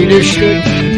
there should.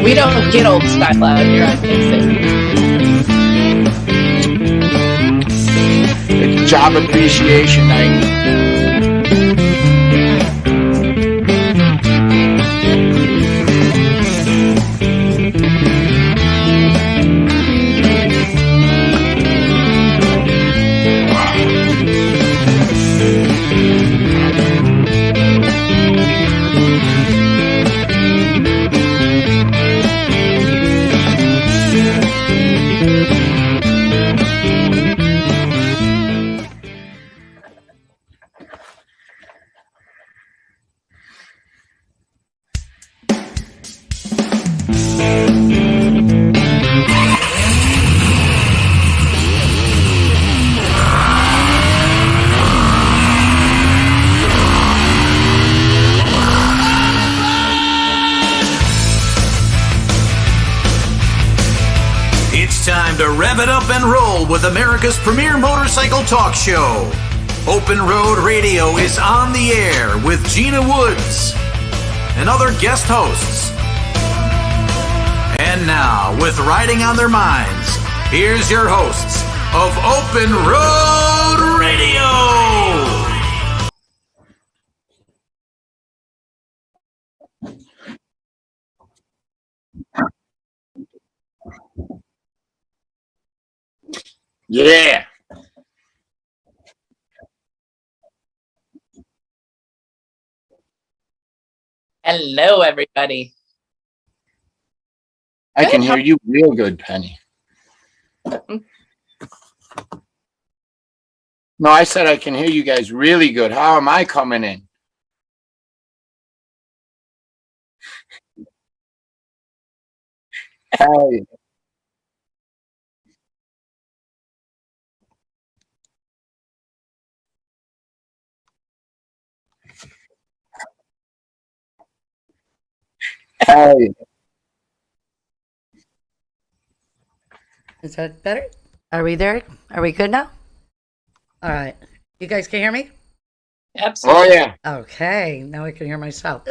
We don't get old style out here on Dixon. It's job appreciation night. To rev it up and roll with America's premier motorcycle talk show. Open Road Radio is on the air with Gina Woods and other guest hosts. And now, with riding on their minds, here's your hosts of Open Road Radio. Yeah. Hello, everybody. I can hear you real good, Penny. No, I said I can hear you guys really good. How am I coming in? Hey. Hey. Is that better? Are we there? Are we good now? All right. You guys can hear me? Absolutely. Oh, yeah. Okay. Now I can hear myself.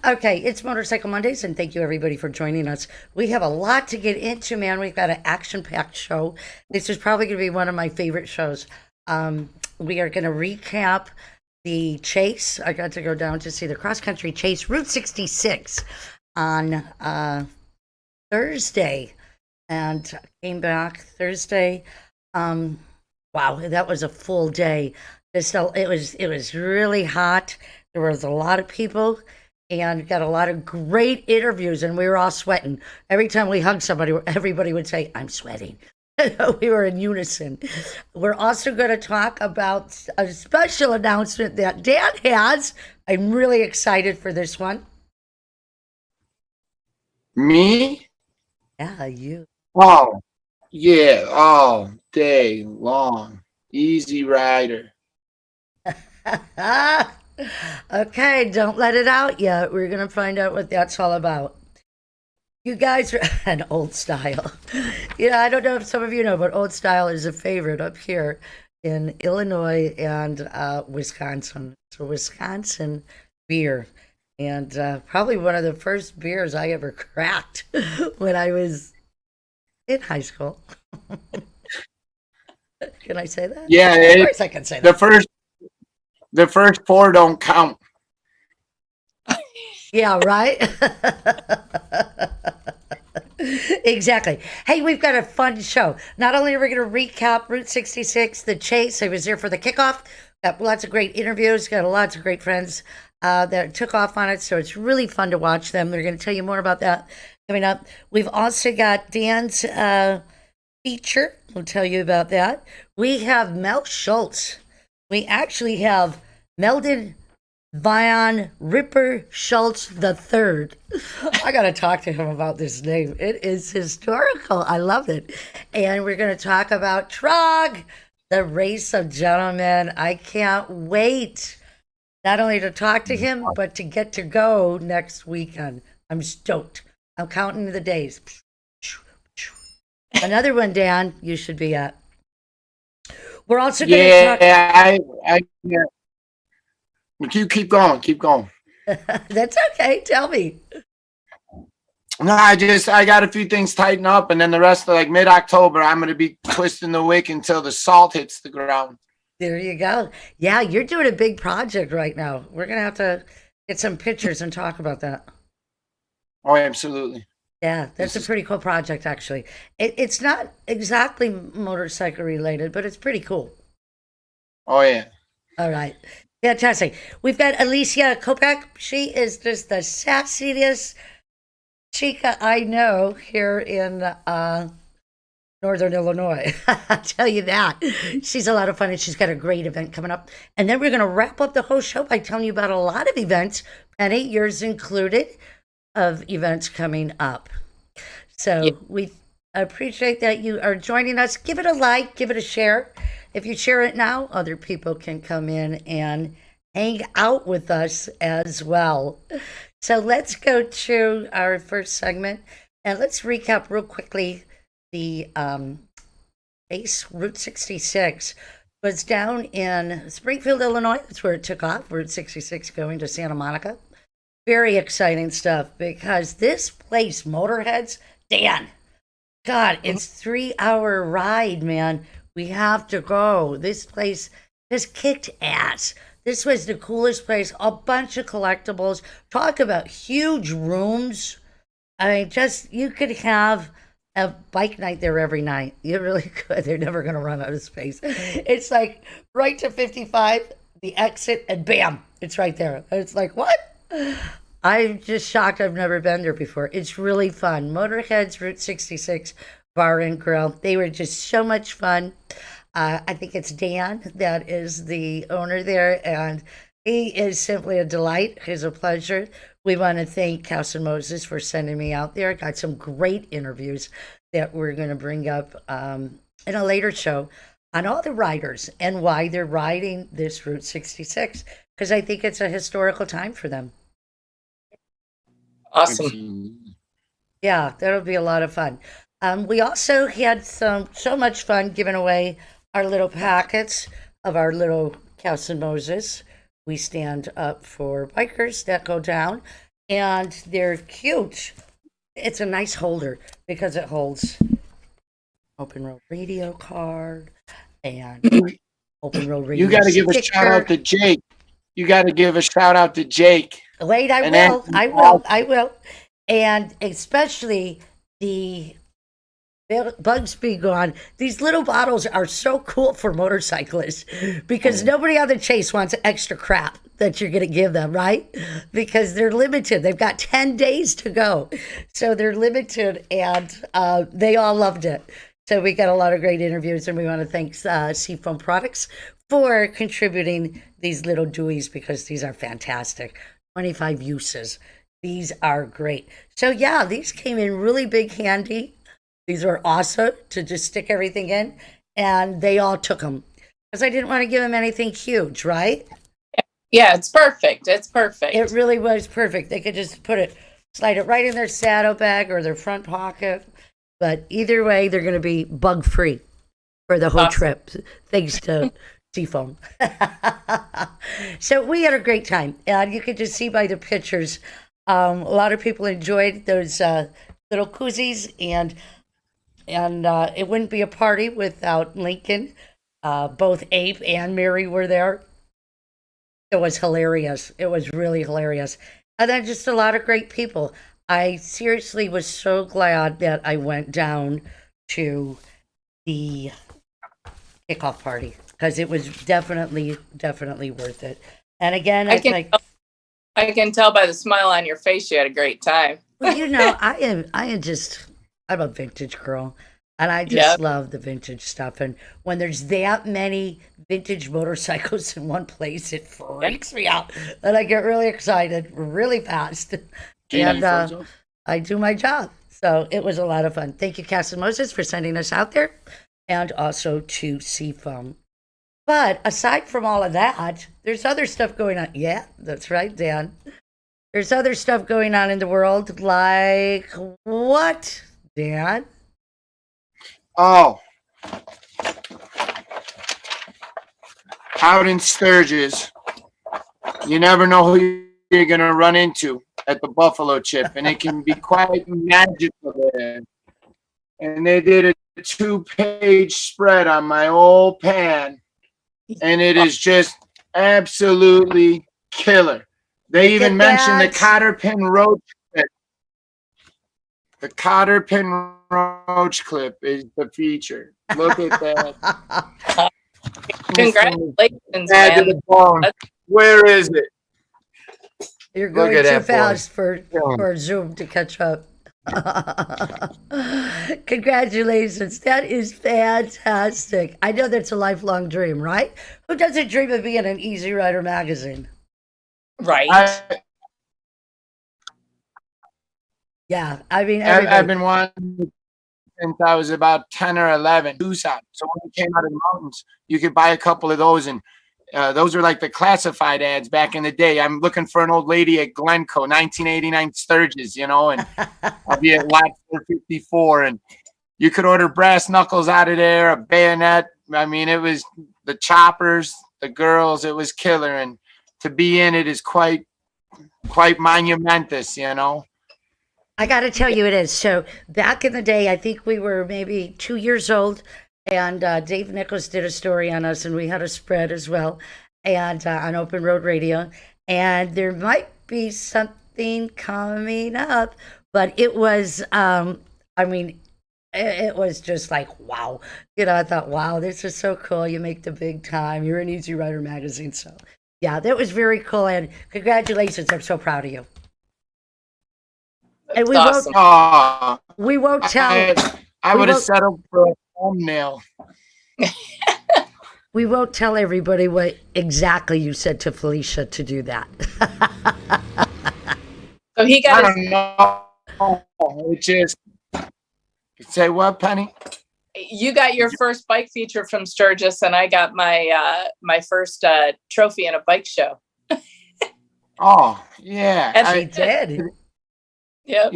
Okay. It's Motorcycle Mondays, and thank you, everybody, for joining us. We have a lot to get into, man. We've got an action-packed show. This is probably going to be one of my favorite shows. We are going to recap the chase. I got to go down to see the cross-country chase, Route 66, on Thursday, and came back Thursday. Wow, that was a full day. It was really hot. There was a lot of people, and got a lot of great interviews, and we were all sweating. Every time we hugged somebody, everybody would say, "I'm sweating." We were in unison. We're also going to talk about a special announcement that Dan has. I'm really excited for this one. Me? Yeah, you. Oh, yeah. All day long. Easy rider. Okay, don't let it out yet. We're going to find out what that's all about. You guys are an Old Style. I don't know if some of you know, but Old Style is a favorite up here. in Illinois and Wisconsin. So Wisconsin beer, and probably one of the first beers I ever cracked when I was in high school. Can I say that? Yeah, Of course I can say that. the first four don't count. Yeah, right? Exactly. Hey, we've got a fun show. Not only are we going to recap Route 66, the chase, I was there for the kickoff. Got lots of great interviews, got lots of great friends that took off on it. So it's really fun to watch them. They're going to tell you more about that coming up. We've also got Dan's feature. We'll tell you about that. We have Mel Schultz. We actually have Meldon Von Ripper Schultz III. I got to talk to him about this name. It is historical. I love it. And we're going to talk about Trog, the race of gentlemen. I can't wait not only to talk to him, but to get to go next weekend. I'm stoked. I'm counting the days. Another one, Dan, you should be at. We're also going to talk. Yeah. You keep going. That's okay. Tell me. No, I got a few things tighten up, and then the rest of mid-October, I'm going to be twisting the wick until the salt hits the ground. There you go. Yeah, you're doing a big project right now. We're going to have to get some pictures and talk about that. Oh, absolutely. Yeah, that's a pretty cool project, actually. It's not exactly motorcycle related, but it's pretty cool. Oh, yeah. All right. Fantastic. We've got Alicia Kopak. She is just the sassiest chica I know here in Northern Illinois. I'll tell you that. She's a lot of fun, and she's got a great event coming up. And then we're going to wrap up the whole show by telling you about a lot of events, Penny, yours included, of events coming up. So we appreciate that you are joining us. Give it a like, give it a share. If you share it now, other people can come in and hang out with us as well. So let's go to our first segment, and let's recap real quickly. The base Route 66 was down in Springfield, Illinois. That's where it took off, Route 66 going to Santa Monica. Very exciting stuff, because this place, Motorheads, Dan, God, it's 3-hour ride, man. We have to go. This place just kicked ass. This was the coolest place. A bunch of collectibles. Talk about huge rooms. I mean, you could have a bike night there every night. You really could. They're never going to run out of space. It's like right to 55, the exit, and bam, it's right there. It's like, what? I'm just shocked I've never been there before. It's really fun. Motorhead's Route 66 Bar and Grill. They were just so much fun. I think it's Dan that is the owner there, and he is simply a delight. It's a pleasure. We want to thank Cass and Moses for sending me out there. Got some great interviews that we're going to bring up in a later show on all the riders and why they're riding this Route 66, because I think it's a historical time for them. Awesome. Yeah, that'll be a lot of fun. We also had so much fun giving away our little packets of our little Cass and Moses. We stand up for bikers that go down, and they're cute. It's a nice holder because it holds Open Road Radio card and Open Road Radio. You got to give a shout out to Jake. Wait, I will. And especially the Bugs Be Gone. These little bottles are so cool for motorcyclists, because nobody on the chase wants extra crap that you're going to give them, right? Because they're limited. They've got 10 days to go. So they're limited, and they all loved it. So we got a lot of great interviews, and we want to thank Seafoam Products for contributing these little dewies, because these are fantastic. 25 uses. These are great. So yeah, these came in really big handy. These were awesome to just stick everything in, and they all took them, because I didn't want to give them anything huge, right? Yeah, it's perfect. It's perfect. It really was perfect. They could just slide it right in their saddlebag or their front pocket. But either way, they're going to be bug-free for the whole Awesome. trip, thanks to Seafoam. So we had a great time, and you could just see by the pictures. A lot of people enjoyed those little koozies, and it wouldn't be a party without Lincoln. Both Abe and Mary were there. It was hilarious. It was really hilarious. And then just a lot of great people. I seriously was so glad that I went down to the kickoff party because it was definitely worth it. And again, I it's can, like, I can tell by the smile on your face you had a great time. well, I'm a vintage girl. And I just Yep. love the vintage stuff. And when there's that many vintage motorcycles in one place, it freaks me out. And I get really excited really fast. And I do my job. So it was a lot of fun. Thank you, Cass and Moses, for sending us out there, and also to Seafoam. But aside from all of that, there's other stuff going on. Yeah, that's right, Dan. There's other stuff going on in the world, like what, Dan? Oh, out in Sturgis, you never know who you're going to run into at the Buffalo Chip, and it can be quite magical there. And they did a 2-page spread on my old pan, and it is just absolutely killer. They even mentioned the cotter pin roach clip. The cotter pin roach clip is the feature. Look at that. Congratulations, Add to man. the bone. Where is it? You're Look going at too that boy. fast for Zoom to catch up. Congratulations. That is fantastic. I know that's a lifelong dream, right? Who doesn't dream of being an Easy Rider magazine? Right. Yeah, I mean, I've everybody. been wanting since I was about 10 or 11. Tucson. So when we came out of the mountains, you could buy a couple of those, and those are like the classified ads back in the day. I'm looking for an old lady at Glencoe, 1989 Sturgis, and I'll be at lot 454, and you could order brass knuckles out of there, a bayonet. I mean, it was the choppers, the girls, it was killer, and to be in it is quite monumentous. I got to tell you, it is. So back in the day, I think we were maybe 2 years old, and Dave Nichols did a story on us, and we had a spread as well, and on Open Road Radio. And there might be something coming up, but it was, it was just like, wow. I thought, wow, this is so cool. You make the big time. You're an Easy Rider magazine. So, yeah, that was very cool. And congratulations. I'm so proud of you. And we Awesome. We won't tell. I we would have won't- settled for a thumbnail. We won't tell everybody what exactly you said to Felicia to do that. So he I got don't know. It just say what, Penny? you got your first bike feature from Sturgis, and I got my my first trophy in a bike show. Oh, yeah. And- She did. Yep.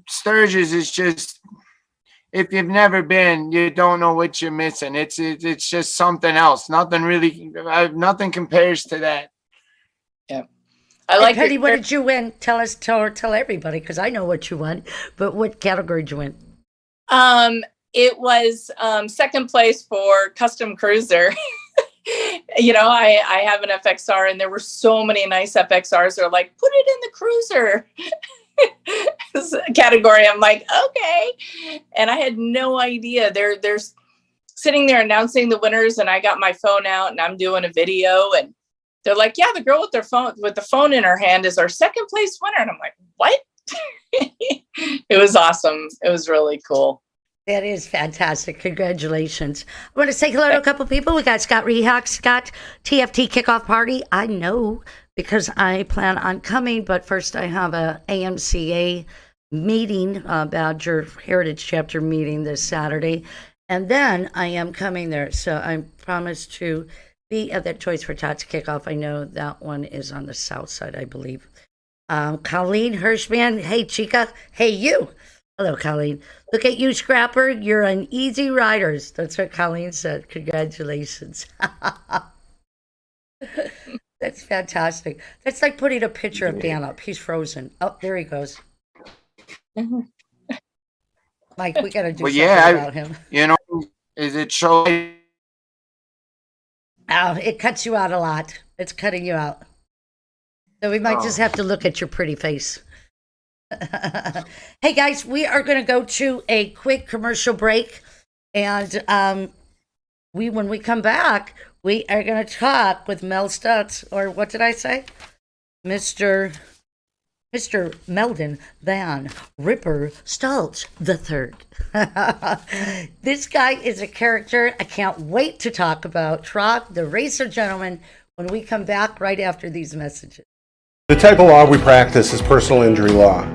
Sturgis is just, if you've never been, you don't know what you're missing. It's just something else. Nothing compares to that. I like Penny, your- what did you win? Tell everybody, because I know what you won. But what category did you win? It was second place for custom cruiser. I have an FXR, and there were so many nice FXRs. They're like, put it in the cruiser category. I'm like, okay. And I had no idea. They're sitting there announcing the winners, and I got my phone out and I'm doing a video, and they're like, yeah, the girl with the phone in her hand is our second place winner. And I'm like, what? It was awesome. It was really cool. That is fantastic. Congratulations. I want to say hello to a couple people. We got Scott Rehawk. Scott, TFT kickoff party. I know because I plan on coming, but first I have a AMCA meeting, Badger Heritage Chapter meeting this Saturday. And then I am coming there. So I promise to be at that Choice for Tots kickoff. I know that one is on the south side, I believe. Colleen Hirschman. Hey, Chica. Hey, you. Hello, Colleen. Look at you, Scrapper. You're on Easy Riders. That's what Colleen said. Congratulations. That's fantastic. That's like putting a picture of Dan up. He's frozen. Oh, there he goes. Mike, we got to do Well, something yeah, about him. is it show? Oh, it cuts you out a lot. It's cutting you out. So we might just have to look at your pretty face. Hey guys, we are going to go to a quick commercial break, and when we come back, we are going to talk with Mel Stutz, or what did I say, Mr. Meldon Van Ripper Stultz the Third. This guy is a character I can't wait to talk about. Trog, the racer gentleman, when we come back right after these messages. The type of law we practice is personal injury law.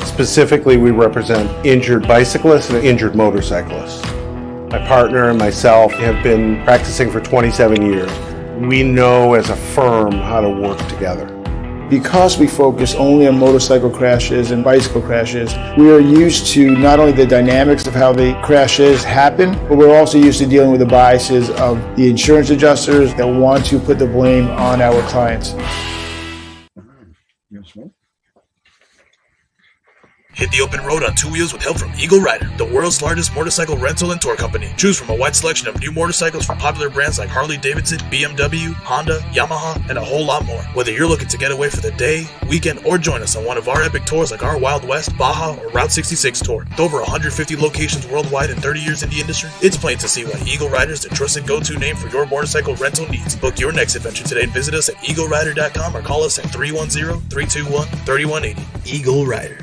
Specifically, we represent injured bicyclists and injured motorcyclists. My partner and myself have been practicing for 27 years. We know as a firm how to work together. Because we focus only on motorcycle crashes and bicycle crashes, we are used to not only the dynamics of how the crashes happen, but we're also used to dealing with the biases of the insurance adjusters that want to put the blame on our clients. Hit the open road on two wheels with help from Eagle Rider, the world's largest motorcycle rental and tour company. Choose from a wide selection of new motorcycles from popular brands like Harley-Davidson, BMW, Honda, Yamaha, and a whole lot more. Whether you're looking to get away for the day, weekend, or join us on one of our epic tours like our Wild West, Baja, or Route 66 tour. With over 150 locations worldwide and 30 years in the industry, it's plain to see why Eagle Rider is the trusted go-to name for your motorcycle rental needs. Book your next adventure today and visit us at eaglerider.com or call us at 310-321-3180. Eagle Rider.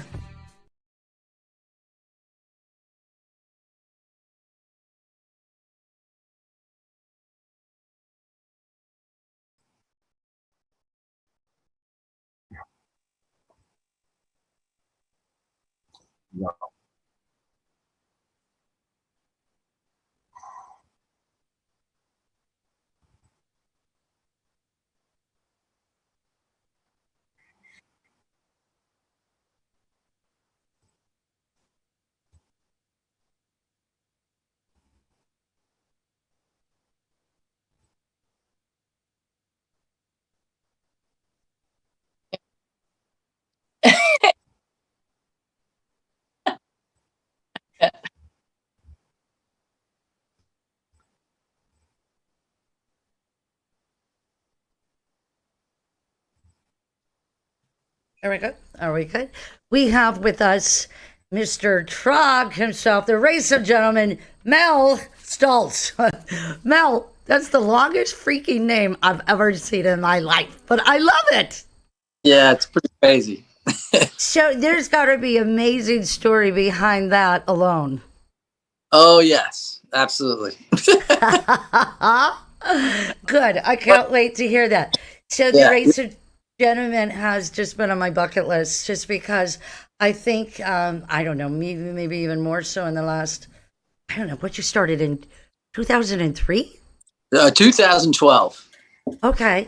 Are we good? Are we good? We have with us Mr. Trog himself, the racer gentleman, Mel Stultz. Mel, that's the longest freaking name I've ever seen in my life, but I love it. Yeah, it's pretty crazy. So there's got to be an amazing story behind that alone. Oh, yes, absolutely. Good. I can't wait to hear that. So the Yeah. racer gentleman has just been on my bucket list just because I think, I don't know, maybe even more so in the last, I don't know, what you started in 2003? 2012. Okay.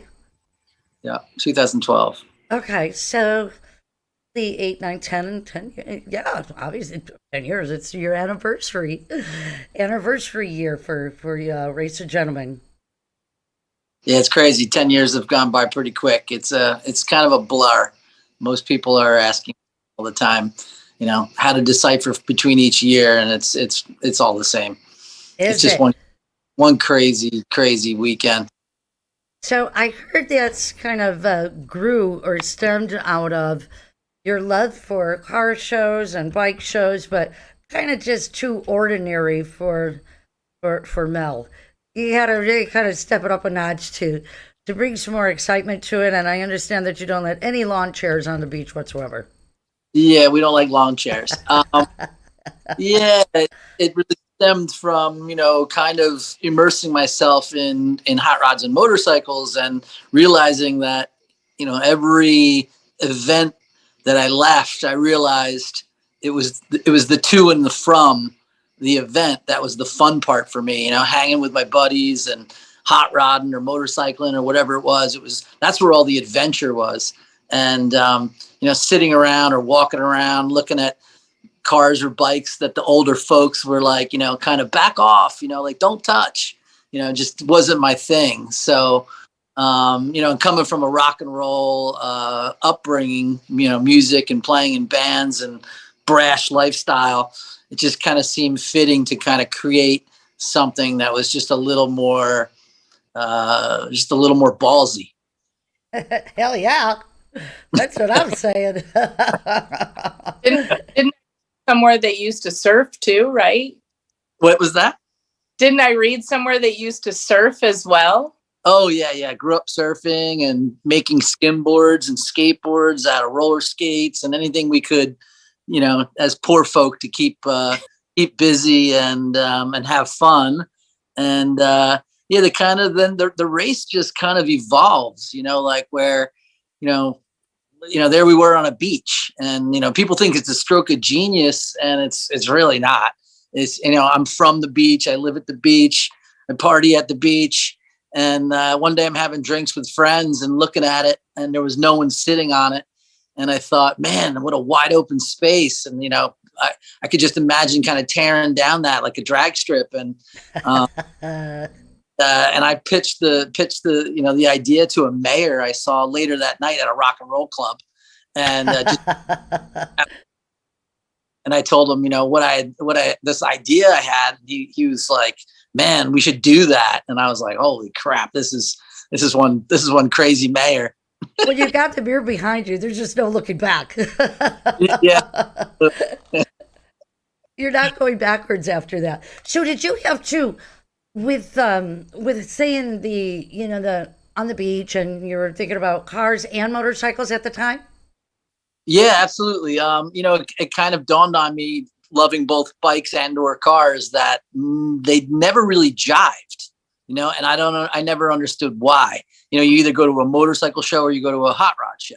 Yeah, 2012. Okay. So the 8, 9, 10, and 10, yeah, obviously 10 years. It's your anniversary year for Racer Gentleman. Yeah, it's crazy. 10 years have gone by pretty quick. It's kind of a blur. Most people are asking all the time, how to decipher between each year, and it's all the same. It's just one crazy weekend. So I heard that's kind of grew or stemmed out of your love for car shows and bike shows, but kind of just too ordinary for Mel. You had to really kind of step it up a notch to bring some more excitement to it. And I understand that you don't let any lawn chairs on the beach whatsoever. Yeah, we don't like lawn chairs. Yeah, it really stemmed from, kind of immersing myself in hot rods and motorcycles and realizing that, every event that I left, I realized it was the to and the from the event that was the fun part for me, hanging with my buddies and hot rodding or motorcycling or whatever it was. That's where all the adventure was. And, sitting around or walking around, looking at cars or bikes that the older folks were like, kind of back off, like don't touch, just wasn't my thing. So, and coming from a rock and roll upbringing, music and playing in bands and brash lifestyle, it just kind of seemed fitting to kind of create something that was just a little more ballsy. Hell yeah. That's what I'm saying. Didn't somewhere they used to surf too, right? What was that? Didn't I read somewhere they used to surf as well? Oh yeah. Grew up surfing and making skimboards and skateboards out of roller skates and anything we could, as poor folk to keep busy and have fun. And the kind of then the race just kind of evolves, like where, there we were on a beach, and people think it's a stroke of genius, and it's really not. It's I'm from the beach, I live at the beach, I party at the beach, and one day I'm having drinks with friends and looking at it, and there was no one sitting on it, and I thought, man, what a wide open space, and I could just imagine kind of tearing down that like a drag strip, and and I pitched the idea to a mayor I saw later that night at a rock and roll club, and and I told him, this idea I had. He was like, man, we should do that, and I was like, holy crap, this is one crazy mayor. Well, you got the beer behind you. There's just no looking back. Yeah. You're not going backwards after that. So did you have to, with saying the on the beach, and you were thinking about cars and motorcycles at the time? Yeah, absolutely. It kind of dawned on me, loving both bikes and or cars, that they never really jived, and I never understood why. You either go to a motorcycle show or you go to a hot rod show.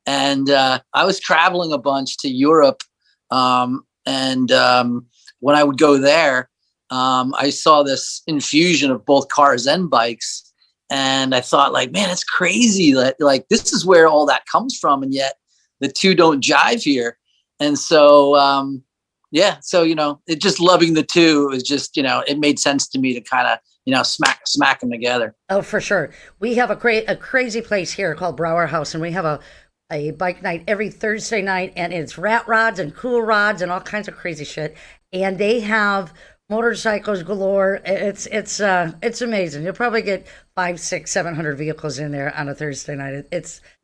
And I was traveling a bunch to Europe. And when I would go there, I saw this infusion of both cars and bikes. And I thought, like, man, it's crazy that like this is where all that comes from. And yet the two don't jive here. And so, it just loving the two is just, it made sense to me to kind of, smack them together. Oh, for sure. We have a crazy place here called Brower House, and we have a bike night every Thursday night, and it's rat rods and cool rods and all kinds of crazy shit. And they have motorcycles galore. It's amazing. You'll probably get 500, 600, 700 vehicles in there on a Thursday night.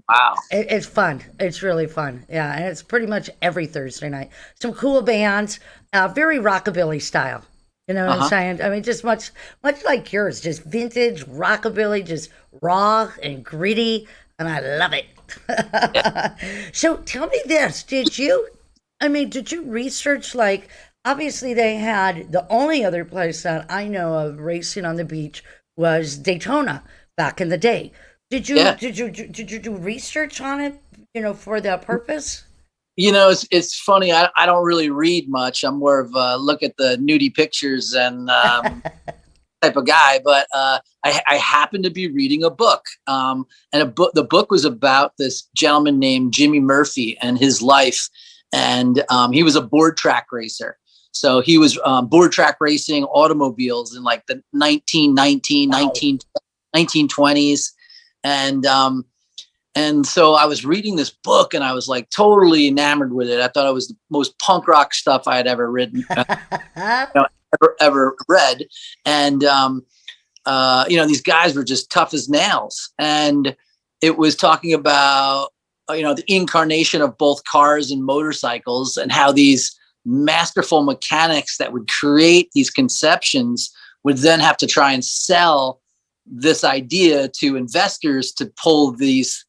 Wow. It's fun. It's really fun. Yeah, and it's pretty much every Thursday night. Some cool bands, very rockabilly style. You know what I'm saying? I mean, just much like yours, just vintage rockabilly, just raw and gritty, and I love it. So tell me this: did you research, like, obviously they had, the only other place that I know of racing on the beach was Daytona back in the day. Did you do research on it, for that purpose? It's funny. I don't really read much. I'm more of a look at the nudie pictures and type of guy. But I happened to be reading a book, and the book was about this gentleman named Jimmy Murphy and his life. And he was a board track racer. So he was board track racing automobiles in like the 1920s. And so I was reading this book, and I was like totally enamored with it. I thought it was the most punk rock stuff I had ever written, ever read. And, these guys were just tough as nails. And it was talking about, the incarnation of both cars and motorcycles, and how these masterful mechanics that would create these conceptions would then have to try and sell this idea to investors to pull these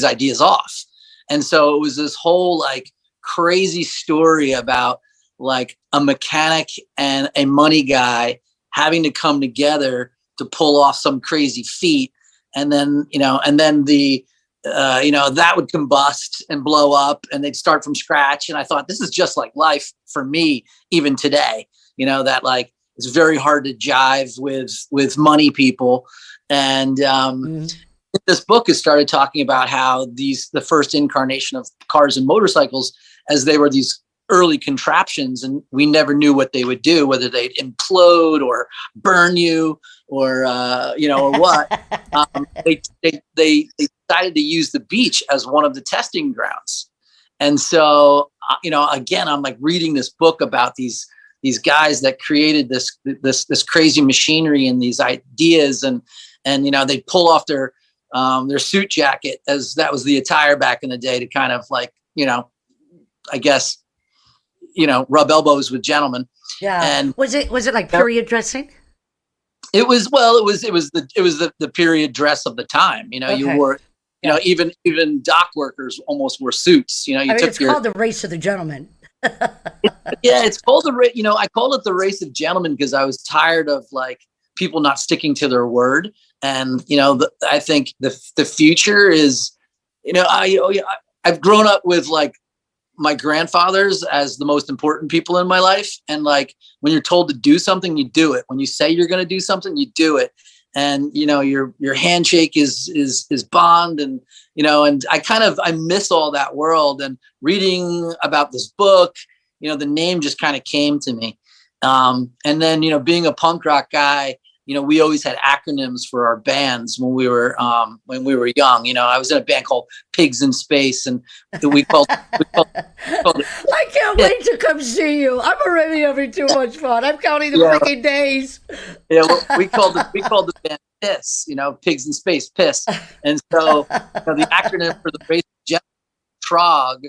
ideas off. And so it was this whole like crazy story about like a mechanic and a money guy having to come together to pull off some crazy feat. And then, that would combust and blow up, and they'd start from scratch. And I thought, this is just like life for me, even today, that like, it's very hard to jive with money people. And, this book has started talking about how the first incarnation of cars and motorcycles, as they were these early contraptions, and we never knew what they would do, whether they'd implode or burn you or or what. They decided to use the beach as one of the testing grounds. And so again, I'm like reading this book about these guys that created this crazy machinery and these ideas, and they pull off their suit jacket, as that was the attire back in the day, to kind of like, I guess, rub elbows with gentlemen. Yeah. And was it like period dressing? It was the period dress of the time. Okay. You wore, even dock workers almost wore suits. It's called the race of the gentleman. Yeah, it's called I called it the race of gentlemen because I was tired of like people not sticking to their word. And I think the future is, I've grown up with like my grandfathers as the most important people in my life, and like when you're told to do something, you do it. When you say you're going to do something, you do it. And your handshake is bond, and and I miss all that world. And reading about this book, the name just kind of came to me. And then being a punk rock guy, we always had acronyms for our bands when we were young. I was in a band called Pigs in Space, and we called it. I can't wait to come see you. I'm already having too much fun. I'm counting the freaking days. Yeah, well, we called the band Piss. Pigs in Space, Piss. And so the acronym for the race is TROG,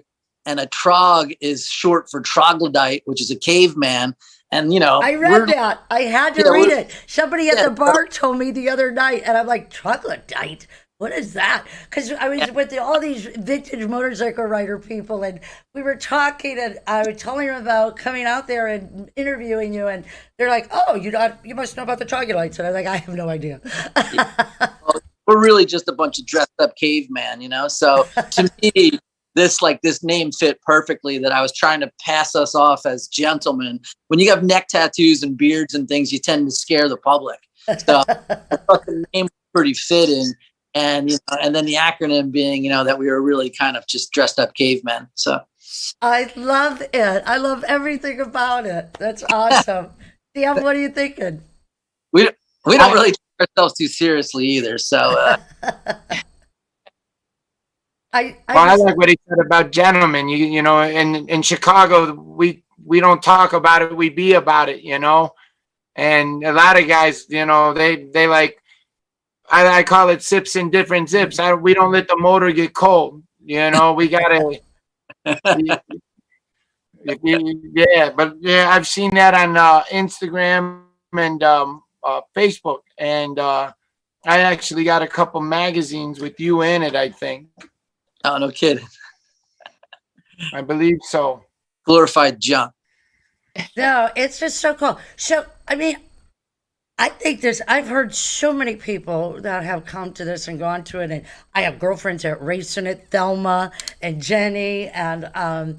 and a trog is short for troglodyte, which is a caveman. And I read that. I had to read it. Somebody at the bar told me the other night, and I'm like, troglodyte? What is that? Because I was with all these vintage motorcycle rider people, and we were talking, and I was telling them about coming out there and interviewing you, and they're like, "Oh, you must know about the troglodytes," and I was like, "I have no idea." Well, we're really just a bunch of dressed up cavemen, So to me, this name fit perfectly, that I was trying to pass us off as gentlemen. When you have neck tattoos and beards and things, you tend to scare the public. So I thought the name was pretty fitting. And, and then the acronym being, that we were really kind of just dressed up cavemen. So I love it. I love everything about it. That's awesome. Sam, what are you thinking? We don't really take ourselves too seriously either. So, I like what he said about gentlemen. In Chicago, we don't talk about it, we be about it. And a lot of guys, they like, I call it sips in different zips. We don't let the motor get cold. We gotta. I've seen that on Instagram and Facebook, and I actually got a couple magazines with you in it, I think. Oh, no kidding. I believe so. Glorified junk. No, it's just so cool. So, I mean, I think I've heard so many people that have come to this and gone to it, and I have girlfriends that racing it, Thelma and Jenny, and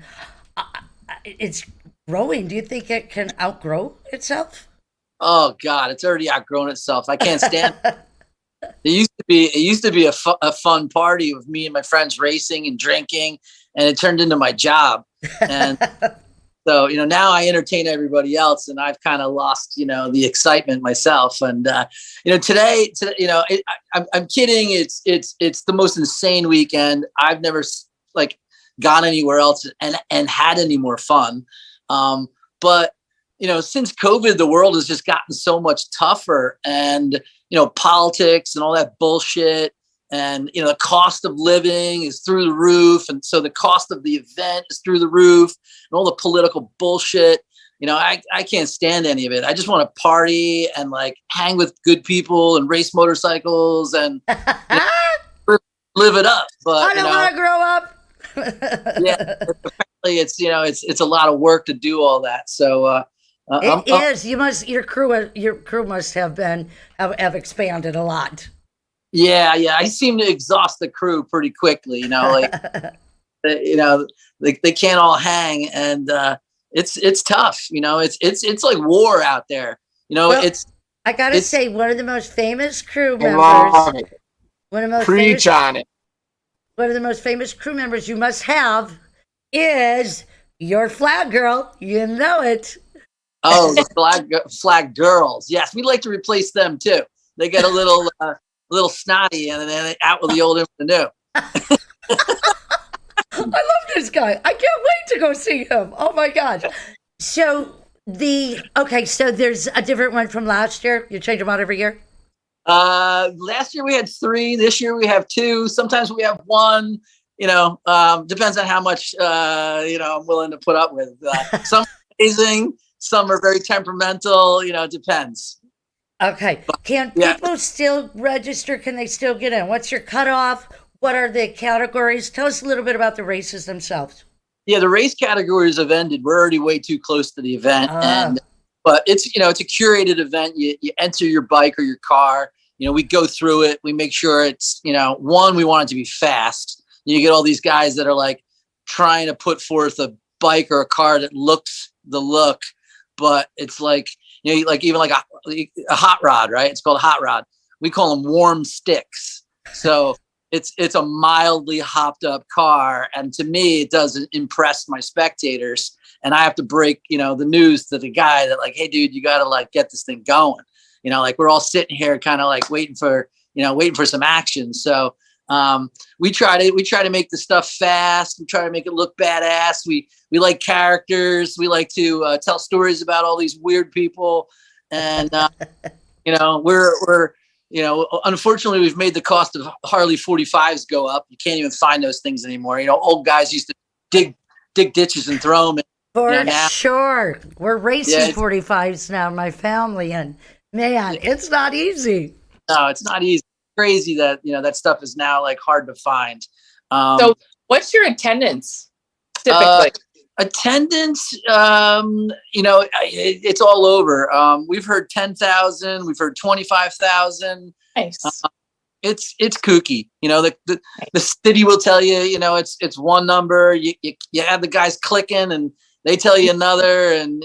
it's growing. Do you think it can outgrow itself? Oh God, it's already outgrown itself. I can't stand it. It used to be a fun party with me and my friends racing and drinking, and it turned into my job. And so, now I entertain everybody else, and I've kind of lost, the excitement myself. And, today, I'm kidding. It's the most insane weekend. I've never gone anywhere else and had any more fun. But, since COVID, the world has just gotten so much tougher, and, politics and all that bullshit. And, the cost of living is through the roof. And so the cost of the event is through the roof, and all the political bullshit. I can't stand any of it. I just want to party and hang with good people and race motorcycles and live it up. But I don't want to grow up. Yeah, apparently it's a lot of work to do all that. So it is. Your crew must have expanded a lot. Yeah. I seem to exhaust the crew pretty quickly, they can't all hang, and it's tough. It's like war out there. I gotta say, one of the most famous crew members. One of the most Preach on it. One of the most famous crew members you must have is Your flag girl, you know it. Oh, the flag girls. Yes, we'd like to replace them too. They get a little snotty, and then out with the old and the new. I love this guy. I can't wait to go see him. Oh my gosh. So so there's a different one from last year. You change them out every year? Last year we had 3. This year we have 2. Sometimes we have 1. Depends on how much I'm willing to put up with. Some are amazing, some are very temperamental. It depends. Okay. Can people still register? Can they still get in? What's your cutoff? What are the categories? Tell us a little bit about the races themselves. Yeah, the race categories have ended. We're already way too close to the event, but it's a curated event. You enter your bike or your car. We go through it. We make sure it's one. We want it to be fast. You get all these guys that are like trying to put forth a bike or a car that looks the look, but it's like even like a hot rod, right? It's called a hot rod. We call them warm sticks. So it's a mildly hopped up car, and to me it doesn't impress my spectators, and I have to break the news to the guy that, like, hey dude, you gotta like get this thing going. Like we're all sitting here kind of like waiting for some action. So we try to make the stuff fast. We try to make it look badass. We like characters. We like to tell stories about all these weird people, and we're unfortunately, we've made the cost of Harley 45s go up. You can't even find those things anymore. Old guys used to dig ditches and throw them. For sure. We're racing 45s now, my family, and man, it's not easy. No, it's not easy. It's crazy that, that stuff is now like hard to find. So what's your attendance typically? Attendance, it's all over. We've heard 10,000, we've heard 25,000. Nice. It's kooky. The city will tell you, it's one number. You have the guys clicking, and they tell you another, and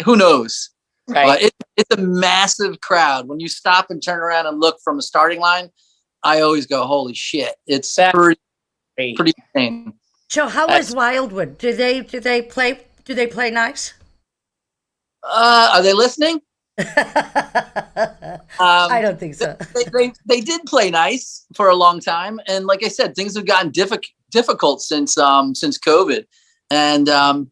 who knows? Right. But it's a massive crowd. When you stop and turn around and look from a starting line, I always go, "Holy shit!" It's pretty insane. So how is Wildwood? Do they play nice? Are they listening? I don't think so. They did play nice for a long time, and like I said, things have gotten difficult since COVID. And I'm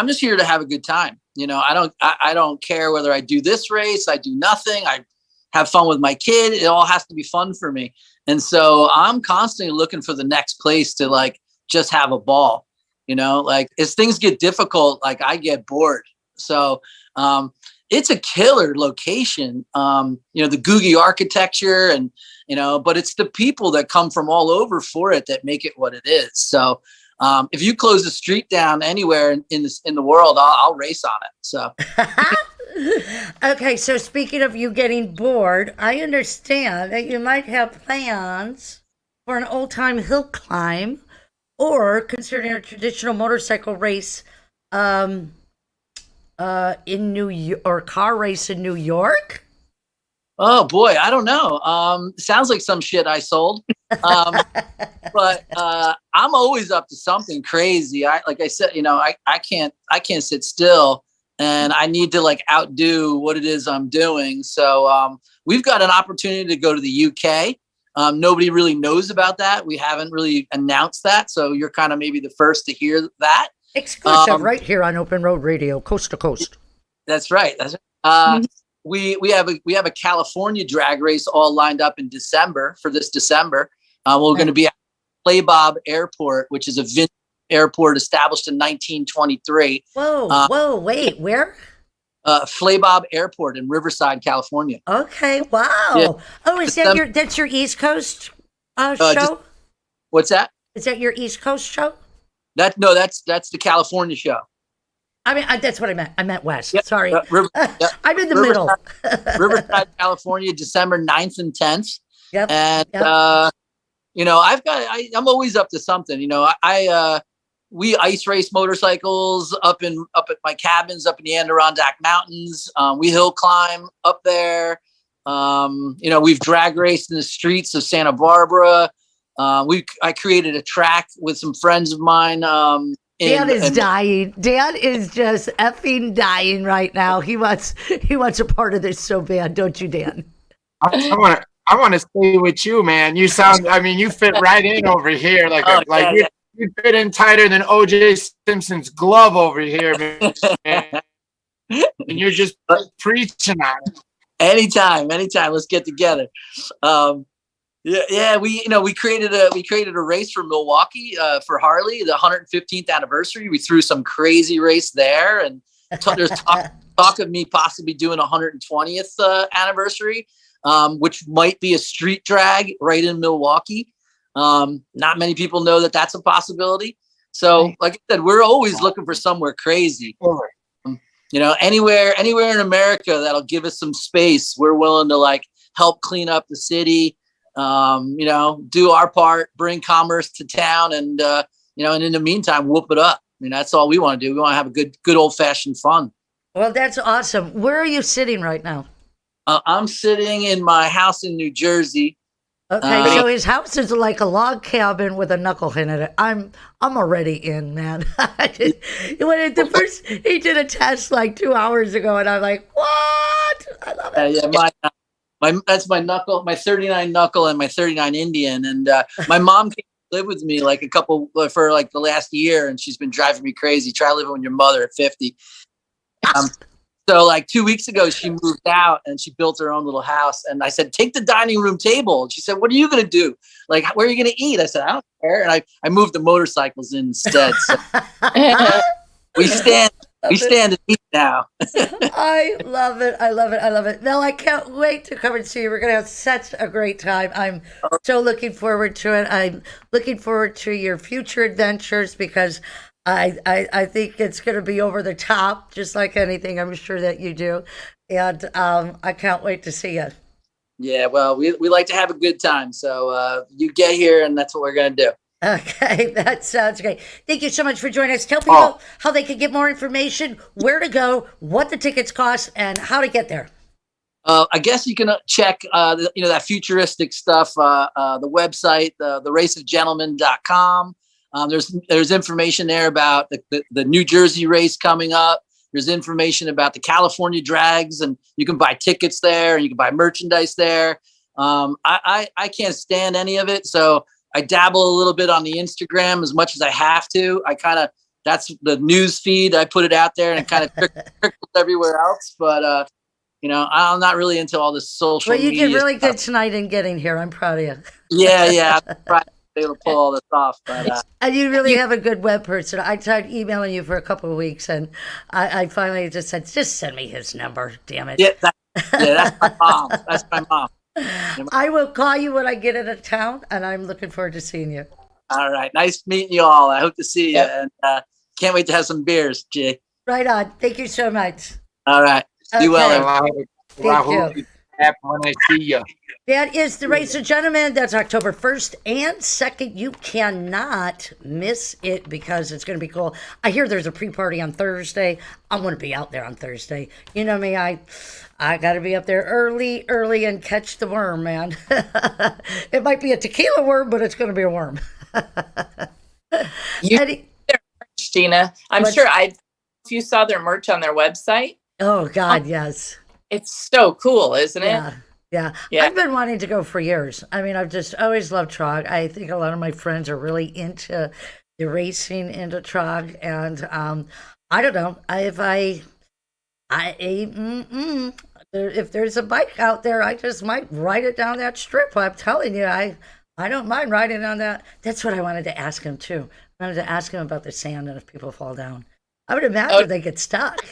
just here to have a good time. I don't care whether I do this race, I do nothing. I have fun with my kid. It all has to be fun for me, and so I'm constantly looking for the next place to like just have a ball. Like as things get difficult, like I get bored. So it's a killer location. The Googie architecture, and but it's the people that come from all over for it that make it what it is. So if you close the street down anywhere in the world, I'll race on it. So okay, so speaking of you getting bored, I understand that you might have plans for an old-time hill climb, or considering a traditional motorcycle race in New York, or car race in New York. Oh boy, I don't know. Sounds like some shit I sold. But I'm always up to something crazy. Like I said, I can't sit still, and I need to like outdo what it is I'm doing. So we've got an opportunity to go to the UK. Nobody really knows about that. We haven't really announced that. So you're kind of maybe the first to hear that. Exclusive right here on Open Road Radio, coast to coast. That's right. That's right. We have a California drag race all lined up in December for this December. We're going to be at Playbob Airport, which is a vintage airport established in 1923. Whoa, wait, where? Playbob Airport in Riverside, California. Okay, wow. Yeah. Oh, is that that's your East Coast show? What's that? Is that your East Coast show? That's the California show. I mean, that's what I meant. I meant West. Yep. Sorry. Yep. I'm in the middle. Riverside, California, December 9th and 10th. Yep. And, I'm always up to something. We ice race motorcycles up at my cabins up in the Adirondack Mountains. We hill climb up there. We've drag raced in the streets of Santa Barbara. I created a track with some friends of mine Dan is dying. Dan is just effing dying right now. He wants a part of this so bad, don't you, Dan? I want to stay with you, man. You sound, I mean, you fit right in over here. You fit in tighter than O.J. Simpson's glove over here, man. And you're just preaching on it. Anytime. Let's get together. We created a race for Milwaukee for Harley, the 115th anniversary. We threw some crazy race there, and there's talk of me possibly doing a 120th anniversary, which might be a street drag right in Milwaukee. Not many people know that that's a possibility. So, like I said, we're always looking for somewhere crazy. Anywhere in America that'll give us some space, we're willing to help clean up the city. Do our part, bring commerce to town, and in the meantime, whoop it up. That's all we want to do. We want to have a good old fashioned fun. Well, that's awesome. Where are you sitting right now? I'm sitting in my house in New Jersey. Okay, so his house is like a log cabin with a knuckle in it. I'm already in, man. He did a test 2 hours ago, and I'm like, what? I love it. That's my knuckle, my 39 knuckle, and my 39 Indian. And my mom came to live with me for the last year, and she's been driving me crazy. Try living with your mother at 50. So 2 weeks ago, she moved out and she built her own little house. And I said, take the dining room table. And she said, what are you going to do? Where are you going to eat? I said, I don't care. And I moved the motorcycles in instead. So we stand and eat now. I love it. Mel, I can't wait to come and see you. We're going to have such a great time. I'm so looking forward to it. I'm looking forward to your future adventures because I think it's going to be over the top, just like anything I'm sure that you do. And I can't wait to see you. Yeah, well, we like to have a good time. So you get here, and that's what we're going to do. Okay, that sounds great. Thank you so much for joining us. Tell people how they can get more information, where to go, what the tickets cost, and how to get there. I guess you can check, that futuristic stuff, the website, theraceofgentlemen.com. There's information there about the New Jersey race coming up. There's information about the California drags, and you can buy tickets there, and you can buy merchandise there. I can't stand any of it, so I dabble a little bit on the Instagram as much as I have to. That's the news feed. I put it out there, and it kind of trickles everywhere else. But I'm not really into all this social media. Well, you did really good tonight in getting here. I'm proud of you. Yeah. I'm proud to be able to pull all this off. But, and you really have a good web person. I tried emailing you for a couple of weeks, and I finally just said, just send me his number, damn it. Yeah, that's my mom. That's my mom. I will call you when I get into town, and I'm looking forward to seeing you. All right. Nice meeting you all. I hope to see you, and can't wait to have some beers, Jay. Right on. Thank you so much. All right. Do well. Thank you. When I see you. That is the Race of Gentlemen. That's October 1st and 2nd. You cannot miss it because it's going to be cool. I hear there's a pre-party on Thursday. I'm going to be out there on Thursday. You know me, I got to be up there early and catch the worm, man. It might be a tequila worm, but it's going to be a worm. Gina, I'm sure if you saw their merch on their website. Oh, God, yes. It's so cool, isn't it? Yeah. I've been wanting to go for years. I mean, I've just always loved Trog. I think a lot of my friends are really into the racing, into Trog. And I don't know. If there's a bike out there, I just might ride it down that strip. I'm telling you, I don't mind riding on that. That's what I wanted to ask him, too. I wanted to ask him about the sand and if people fall down. I would imagine they get stuck.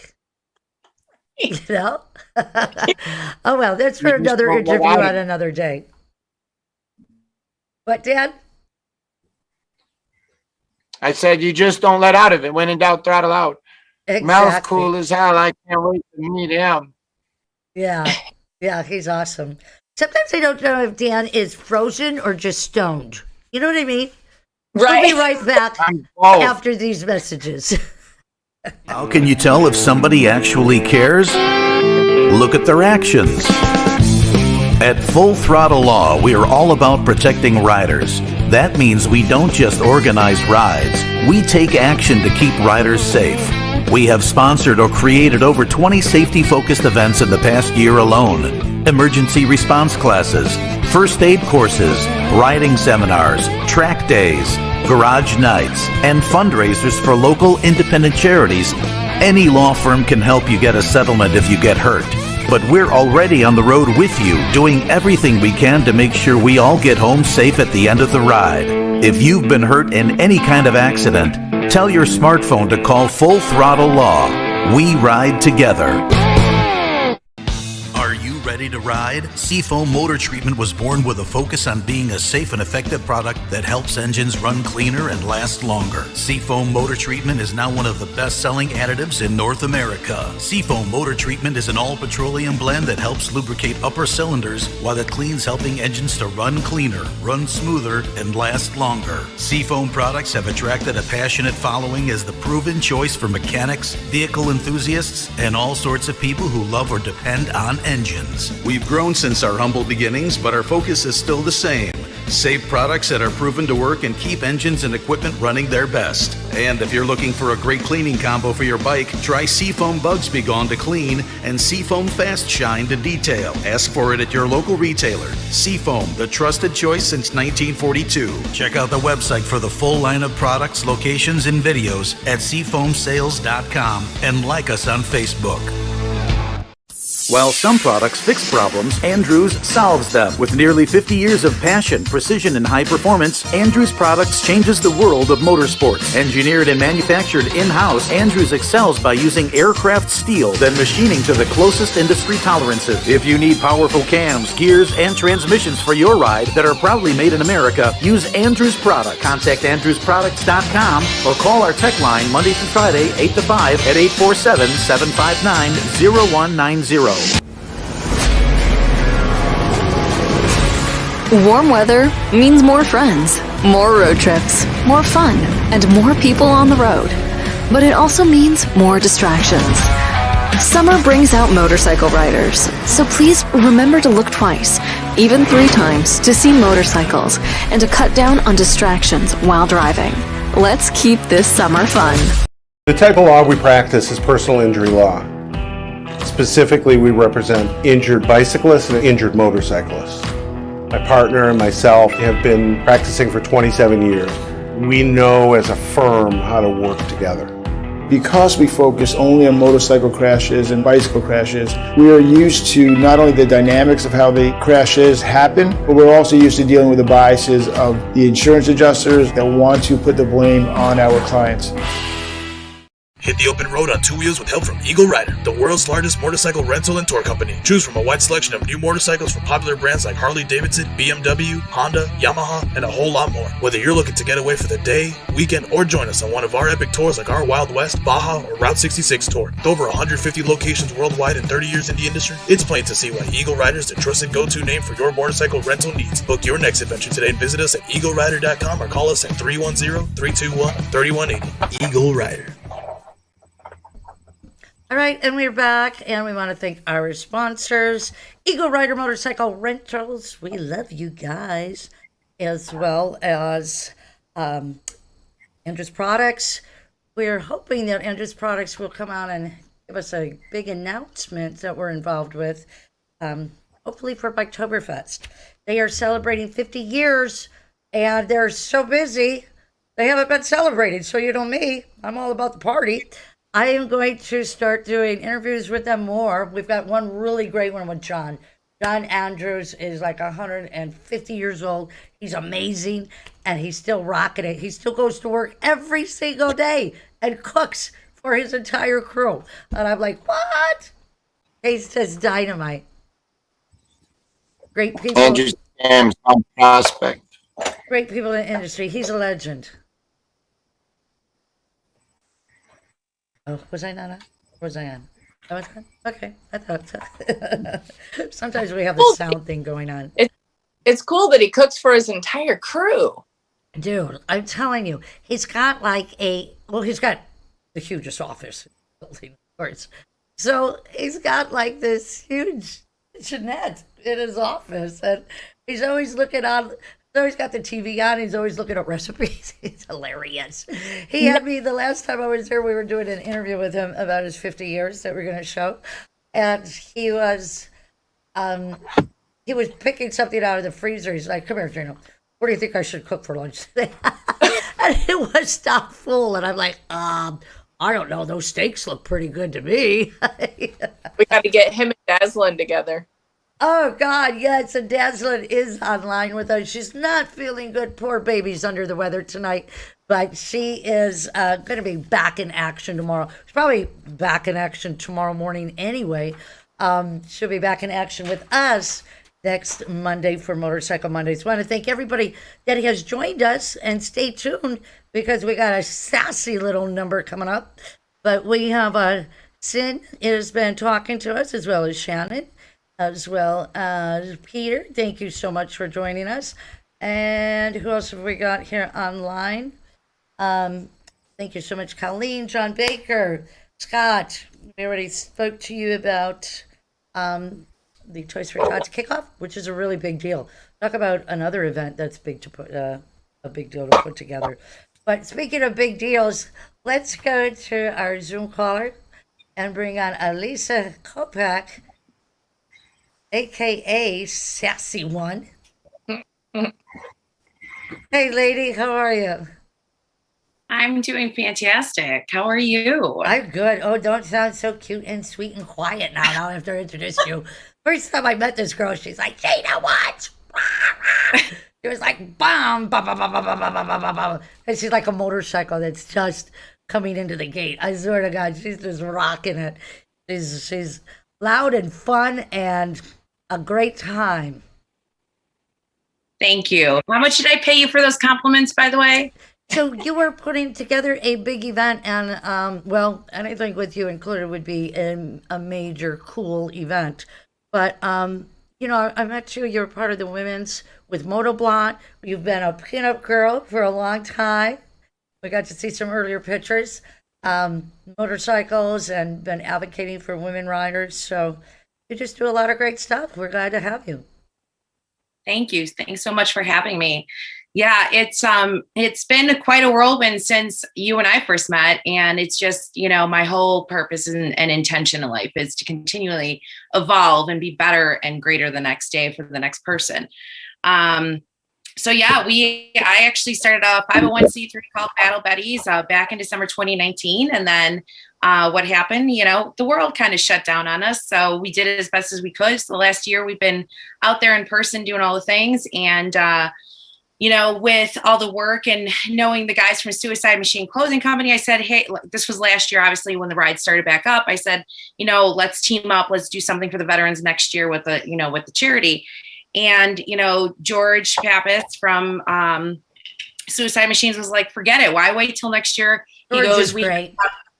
You know? Oh, well, that's for another interview on another day. What, Dad? I said, you just don't let out of it. When in doubt, throttle out. Exactly. Mel's cool as hell. I can't wait to meet him. Yeah, he's awesome. Sometimes I don't know if Dan is frozen or just stoned. You know what I mean? Right. We'll be right back after these messages. How can you tell if somebody actually cares? Look at their actions. At Full Throttle Law, we are all about protecting riders. That means we don't just organize rides, we take action to keep riders safe. We have sponsored or created over 20 safety-focused events in the past year alone. Emergency response classes, first aid courses, riding seminars, track days, garage nights, and fundraisers for local independent charities. Any law firm can help you get a settlement if you get hurt. But we're already on the road with you, doing everything we can to make sure we all get home safe at the end of the ride. If you've been hurt in any kind of accident, tell your smartphone to call Full Throttle Law. We ride together. Are you ready to ride? Seafoam Motor Treatment was born with a focus on being a safe and effective product that helps engines run cleaner and last longer. Seafoam Motor Treatment is now one of the best-selling additives in North America. Seafoam Motor Treatment is an all-petroleum blend that helps lubricate upper cylinders while it cleans, helping engines to run cleaner, run smoother, and last longer. Seafoam products have attracted a passionate following as the proven choice for mechanics, vehicle enthusiasts, and all sorts of people who love or depend on engines. We've grown since our humble beginnings, but our focus is still the same. Safe products that are proven to work and keep engines and equipment running their best. And if you're looking for a great cleaning combo for your bike, try Seafoam Bugs Be Gone to clean and Seafoam Fast Shine to detail. Ask for it at your local retailer. Seafoam, the trusted choice since 1942. Check out the website for the full line of products, locations, and videos at seafoamsales.com and like us on Facebook. While some products fix problems, Andrews solves them. With nearly 50 years of passion, precision, and high performance, Andrews Products changes the world of motorsports. Engineered and manufactured in-house, Andrews excels by using aircraft steel, then machining to the closest industry tolerances. If you need powerful cams, gears, and transmissions for your ride that are proudly made in America, use Andrews Products. Contact AndrewsProducts.com or call our tech line Monday through Friday, 8 to 5 at 847-759-0190. Warm weather means more friends, more road trips, more fun, and more people on the road. But it also means more distractions. Summer brings out motorcycle riders, so please remember to look twice, even 3 times, to see motorcycles and to cut down on distractions while driving. Let's keep this summer fun. The type of law we practice is personal injury law. Specifically, we represent injured bicyclists and injured motorcyclists. My partner and myself have been practicing for 27 years. We know as a firm how to work together. Because we focus only on motorcycle crashes and bicycle crashes, we are used to not only the dynamics of how the crashes happen, but we're also used to dealing with the biases of the insurance adjusters that want to put the blame on our clients. Hit the open road on 2 wheels with help from Eagle Rider, the world's largest motorcycle rental and tour company. Choose from a wide selection of new motorcycles from popular brands like Harley Davidson, BMW, Honda, Yamaha, and a whole lot more. Whether you're looking to get away for the day, weekend, or join us on one of our epic tours like our Wild West, Baja, or Route 66 tour. With over 150 locations worldwide and 30 years in the industry, it's plain to see why Eagle Rider is the trusted go-to name for your motorcycle rental needs. Book your next adventure today and visit us at eaglerider.com or call us at 310-321-3180. Eagle Rider. All right, and we're back, and we want to thank our sponsors, Eagle Rider Motorcycle Rentals. We love you guys, as well as Andrews Products. We're hoping that Andrews Products will come out and give us a big announcement that we're involved with, hopefully for Oktoberfest. They are celebrating 50 years, and they're so busy, they haven't been celebrating. So you know me, I'm all about the party. I am going to start doing interviews with them more. We've got one really great one with John. John Andrews is like 150 years old. He's amazing, and he's still rocking it. He still goes to work every single day and cooks for his entire crew. And I'm like, what? Tastes as dynamite. Great people. Andrew Sam's on Prospect. Great people in the industry. He's a legend. Oh, was I not on? Or was I on? I was on? Okay, I thought so. Sometimes we have the sound thing going on. It's cool that he cooks for his entire crew. Dude, I'm telling you, he's got he's got the hugest office building, of course. So he's got like this huge Jeanette in his office, and he's always looking on. He's always got the TV on. He's always looking up recipes. He's hilarious. He had me the last time I was there. We were doing an interview with him about his 50 years that we're going to show, and he was picking something out of the freezer. He's like, "Come here, Gino. What do you think I should cook for lunch today?" And it was stuffed full, and I'm like, I don't know. Those steaks look pretty good to me. We got to get him and Dazzlin together. Oh, God, yes. And Dazzlin is online with us. She's not feeling good. Poor baby's under the weather tonight. But she is going to be back in action tomorrow. She's probably back in action tomorrow morning anyway. She'll be back in action with us next Monday for Motorcycle Mondays. I want to thank everybody that has joined us, and stay tuned because we got a sassy little number coming up. But we have Sin has been talking to us, as well as Shannon, as well as Peter. Thank you so much for joining us. And who else have we got here online? Thank you so much, Colleen, John Baker, Scott. We already spoke to you about the Toys for Tots kickoff, which is a really big deal. Talk about another event that's big to put a big deal to put together. But speaking of big deals, let's go to our Zoom caller and bring on Elisa Kopak, aka Sassy One. Hey, lady, how are you? I'm doing fantastic. How are you? I'm good. Oh, don't sound so cute and sweet and quiet now. Now I have to introduce you. First time I met this girl, she's like, Jada, what? She was like, bum, bum, bum, bum, bum, bum, bum, bum, bum, bum. And she's like a motorcycle that's just coming into the gate. I swear to God, she's just rocking it. She's loud and fun and a great time. Thank you. How much did I pay you for those compliments, by the way? So you were putting together a big event, and well, anything with you included would be a major cool event. But you know, I met you. You're part of the women's with Motoblot. You've been a pinup girl for a long time. We got to see some earlier pictures, motorcycles, and been advocating for women riders. So you just do a lot of great stuff. We're glad to have you. Thank you. Thanks so much for having me. Yeah, it's been quite a whirlwind since you and I first met, and it's just, you know, my whole purpose and intention in life is to continually evolve and be better and greater the next day for the next person. So yeah, I actually started a 501c3 called Battle Betties back in December 2019, and then what happened, you know, the world kind of shut down on us. So we did it as best as we could. So the last year we've been out there in person doing all the things, and you know, with all the work and knowing the guys from Suicide Machine Clothing Company, I said, hey, this was last year, obviously, when the ride started back up. I said, you know, let's team up. Let's do something for the veterans next year with the charity. And, you know, George Pappas from Suicide Machines was like, forget it. Why wait till next year? George is great.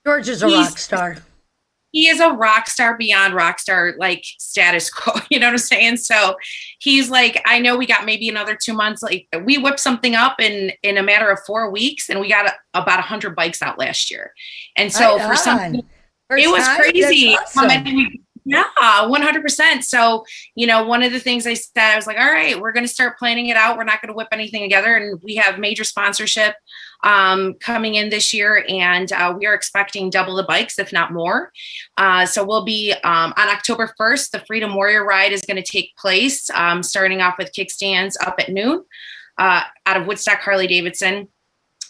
George is a rock star. He is a rock star beyond rock star, like status quo. You know what I'm saying? So he's like, I know we got maybe another 2 months. Like we whipped something up in a matter of 4 weeks, and we got about 100 bikes out last year. And so for something, it was crazy. How many Yeah, 100%. So, you know, one of the things I said, I was like, all right, we're going to start planning it out. We're not going to whip anything together. And we have major sponsorship coming in this year. And we are expecting double the bikes, if not more. So we'll be on October 1st, the Freedom Warrior Ride is going to take place, starting off with kickstands up at noon out of Woodstock Harley Davidson,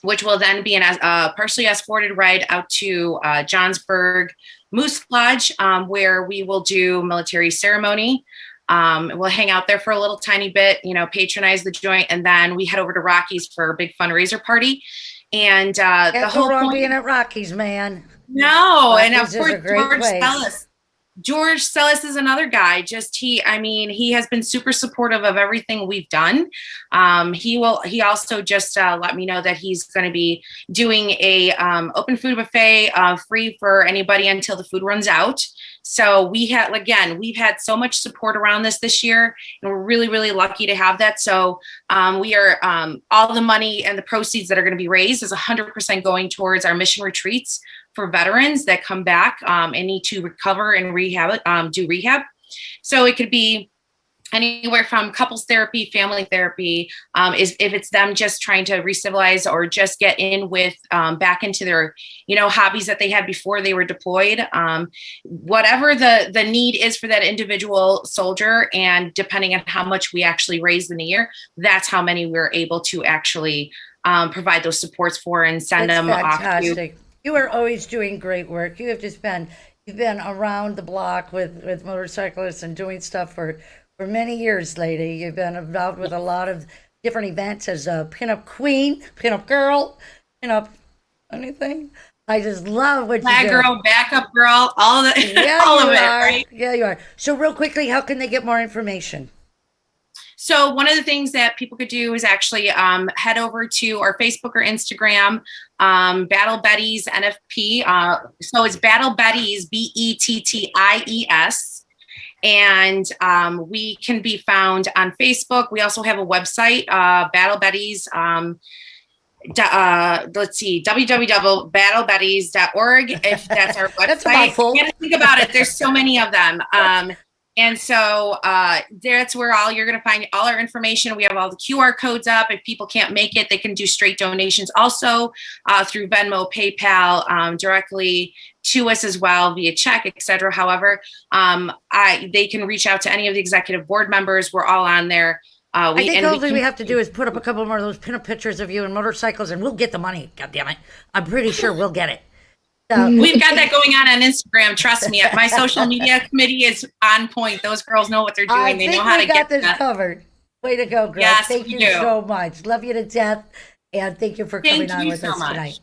which will then be a partially escorted ride out to Johnsburg Moose Lodge, where we will do military ceremony. We'll hang out there for a little tiny bit, you know, patronize the joint, and then we head over to Rockies for a big fundraiser party. And the whole point being at Rockies, man. No, Rockies and of course George Sellis is another guy. He has been super supportive of everything we've done. He also just let me know that he's going to be doing a open food buffet free for anybody until the food runs out. So we've had so much support around this year, and we're really, really lucky to have that. So we are all the money and the proceeds that are going to be raised is 100% going towards our mission retreats for veterans that come back and need to recover and do rehab. So it could be anywhere from couples therapy, family therapy, is if it's them just trying to re-civilize or just get in with back into their, hobbies that they had before they were deployed. Whatever the need is for that individual soldier, and depending on how much we actually raise in a year, that's how many we're able to actually provide those supports for and send That's them off to. fantastic. You are always doing great work. You've been around the block with motorcyclists and doing stuff for many years, lady. You've been involved with a lot of different events as a pinup queen, pinup girl, pinup anything. I just love what you Flag do. girl, backup girl, all of it, Yeah, all you of it, are. right? Yeah, you are. So real quickly, how can they get more information? So one of the things that people could do is actually head over to our Facebook or Instagram, Battle Betties NFP. So it's Battle Betties, BETTIES. And we can be found on Facebook. We also have a website, Battle Betties. Let's see, www.battlebetties.org, if that's our website. That's a mouthful. You gotta think about it. There's so many of them. And so that's where you're going to find all our information. We have all the QR codes up. If people can't make it, they can do straight donations also through Venmo, PayPal, directly to us as well via check, etc. However, they can reach out to any of the executive board members. We're all on there. I think all we have to do is put up a couple more of those pinup pictures of you and motorcycles, and we'll get the money. God damn it! I'm pretty sure we'll get it. So. We've got that going on Instagram. Trust me, my social media committee is on point. Those girls know what they're doing. They know how to get this that covered. Way to go, girl! Yes, thank you so much. Love you to death, and thank you for coming on with us tonight.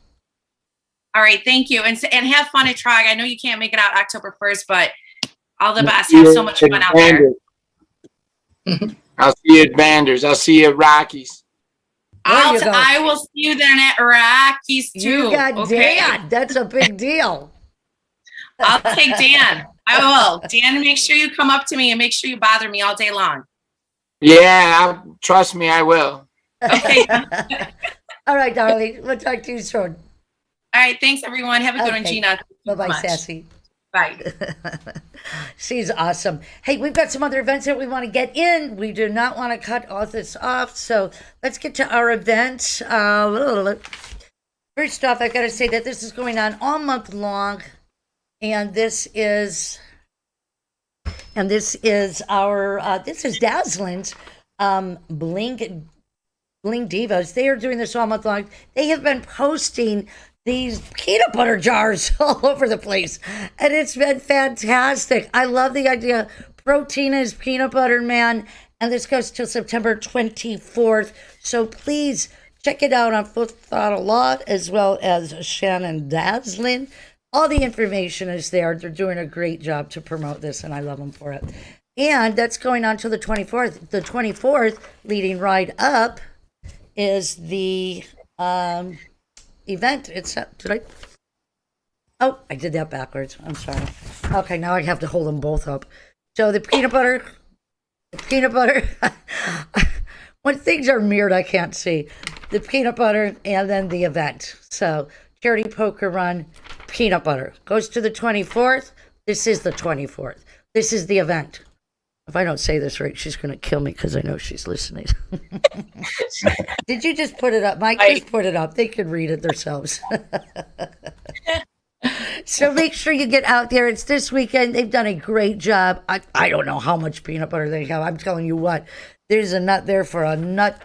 All right, thank you, and have fun at Trog. I know you can't make it out October 1st, but all the best. Have so much fun out there. I'll see you at Banders. I'll see you at Rockies. I will see you then at Rockies too. You got Dan. That's a big deal. I'll take Dan. I will. Dan, make sure you come up to me and make sure you bother me all day long. Yeah, trust me, I will. Okay. All right, darling. We'll talk to you soon. All right. Thanks, everyone. Have a good one, Gina. Bye-bye, Sassy. Bye. She's awesome. Hey, we've got some other events that we want to get in. We do not want to cut all this off. So let's get to our events. First off, I've got to say that this is going on all month long. And this is Dazzlin's Bling Divas. They are doing this all month long. They have been posting these peanut butter jars all over the place, and it's been fantastic. I love the idea. Protein is peanut butter, man, and this goes till September 24th. So please check it out on Full Throttle Law as well as Shannon Dazzlin. All the information is there. They're doing a great job to promote this, and I love them for it. And that's going on till the 24th. The 24th, leading right up, is the event. I did that backwards. I'm sorry. Okay, now I have to hold them both up. So the peanut butter, when things are mirrored, I can't see. The peanut butter and then the event. So charity poker run, peanut butter. Goes to the 24th. This is the 24th. This is the event. If I don't say this right, she's going to kill me because I know she's listening. Did you just put it up? Mike just put it up. They can read it themselves. So make sure you get out there. It's this weekend. They've done a great job. I don't know how much peanut butter they have. I'm telling you what. There's a nut there for a nut